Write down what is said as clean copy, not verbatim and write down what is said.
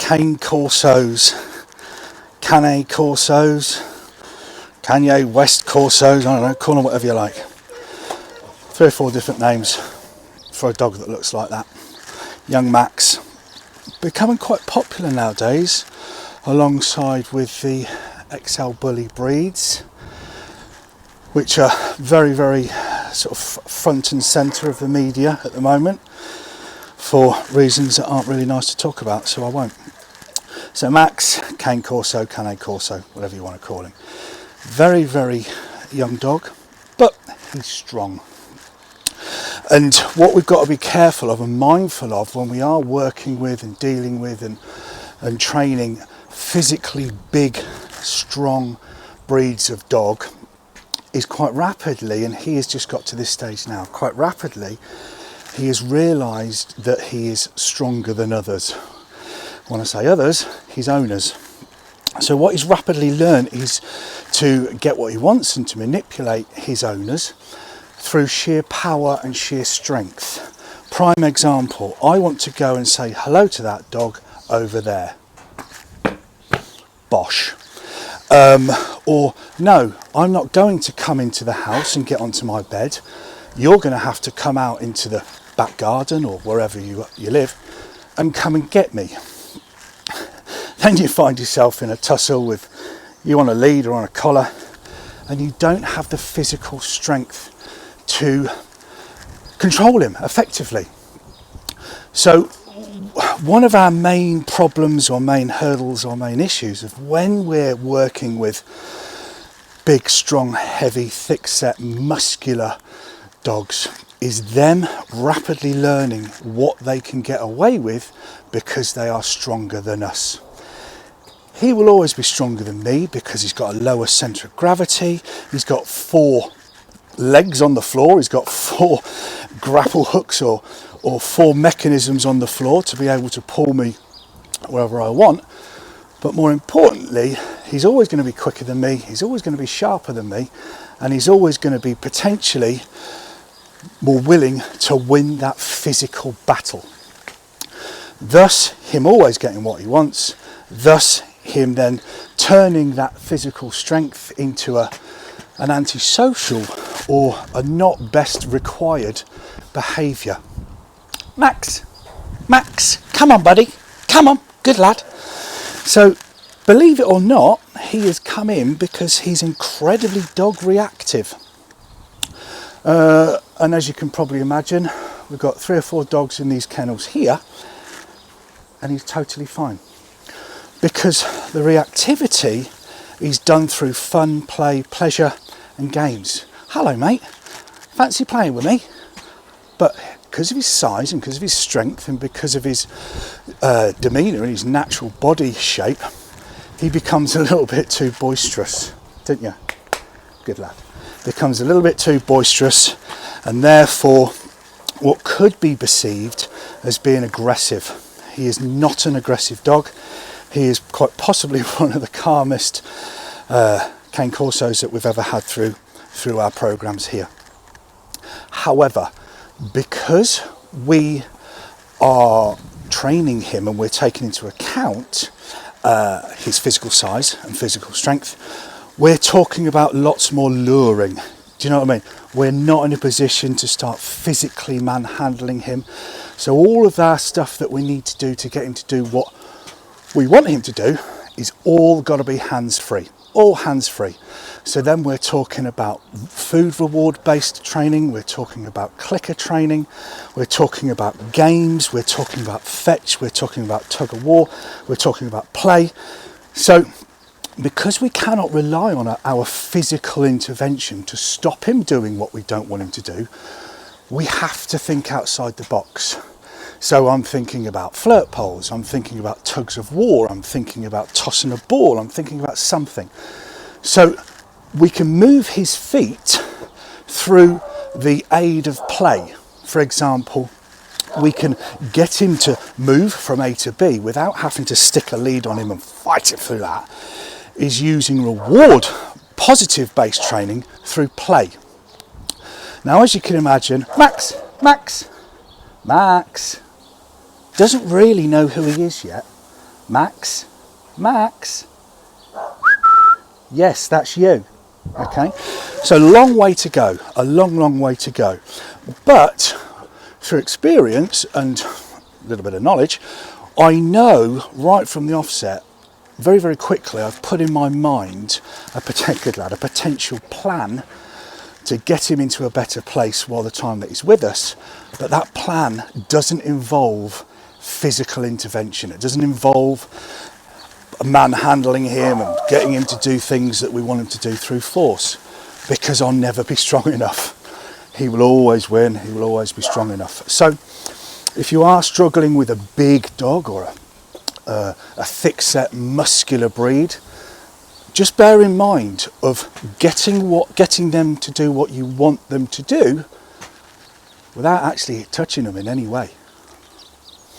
cane corsos, Canet corsos, Kanye West corsos, I don't know, call them whatever you like. 3 or 4 different names for a dog that looks like that. Young Max, becoming quite popular nowadays, alongside with the XL Bully breeds, which are very, very sort of front and centre of the media at the moment, for reasons that aren't really nice to talk about, so I won't. So Max, Cane Corso, Canet Corso, whatever you want to call him. Very, very young dog, but he's strong. And what we've got to be careful of and mindful of when we are working with and dealing with and training physically big, strong breeds of dog is quite rapidly, and he has just got to this stage now, quite rapidly, he has realised that he is stronger than others. When I say others, his owners. So what he's rapidly learned is to get what he wants and to manipulate his owners through sheer power and sheer strength. Prime example, I want to go and say hello to that dog over there. Bosh. Or no, I'm not going to come into the house and get onto my bed. You're going to have to come out into the back garden or wherever you live and come and get me. Then you find yourself in a tussle with you on a lead or on a collar, and you don't have the physical strength to control him effectively. So one of our main problems or main hurdles or main issues of when we're working with big, strong, heavy, thick-set, muscular dogs is them rapidly learning what they can get away with because they are stronger than us. He will always be stronger than me because he's got a lower centre of gravity, he's got 4 legs on the floor, he's got 4 grapple hooks or 4 mechanisms on the floor to be able to pull me wherever I want. But more importantly, he's always going to be quicker than me, he's always going to be sharper than me, and he's always going to be potentially more willing to win that physical battle. Thus, him always getting what he wants, thus him then turning that physical strength into an antisocial or a not best required behaviour. Max, come on buddy, come on, good lad. So believe it or not, he has come in because he's incredibly dog reactive. And as you can probably imagine, we've got 3 or 4 dogs in these kennels here, and he's totally fine. Because the reactivity is done through fun, play, pleasure and games. Hello mate, fancy playing with me? But because of his size and because of his strength and because of his demeanour and his natural body shape, he becomes a little bit too boisterous, don't you? Good lad. Becomes a little bit too boisterous, and therefore what could be perceived as being aggressive. He is not an aggressive dog. He is quite possibly one of the calmest cane corsos that we've ever had through our programs here. However, because we are training him and we're taking into account his physical size and physical strength, we're talking about lots more luring. Do you know what I mean? We're not in a position to start physically manhandling him. So all of that stuff that we need to do to get him to do what we want him to do is all got to be hands-free, all hands-free. So then we're talking about food reward based training, we're talking about clicker training, we're talking about games, we're talking about fetch, we're talking about tug of war, we're talking about play. So because we cannot rely on our physical intervention to stop him doing what we don't want him to do, we have to think outside the box. So I'm thinking about flirt poles, I'm thinking about tugs of war, I'm thinking about tossing a ball, I'm thinking about something. So we can move his feet through the aid of play. For example, we can get him to move from A to B without having to stick a lead on him and fight it through that, is using reward, positive based training through play. Now, as you can imagine, Max doesn't really know who he is yet. Max, Max. Yes, that's you. Okay, so long way to go, a long way to go. But through experience and a little bit of knowledge, I know right from the offset, very quickly, I've put in my mind a potential plan to get him into a better place while the time that he's with us. But that plan doesn't involve physical intervention. It doesn't involve manhandling him and getting him to do things that we want him to do through force, because I'll never be strong enough. He will always win, he will always be strong enough. So if you are struggling with a big dog or a thick-set muscular breed, just bear in mind of getting them to do what you want them to do without actually touching them in any way.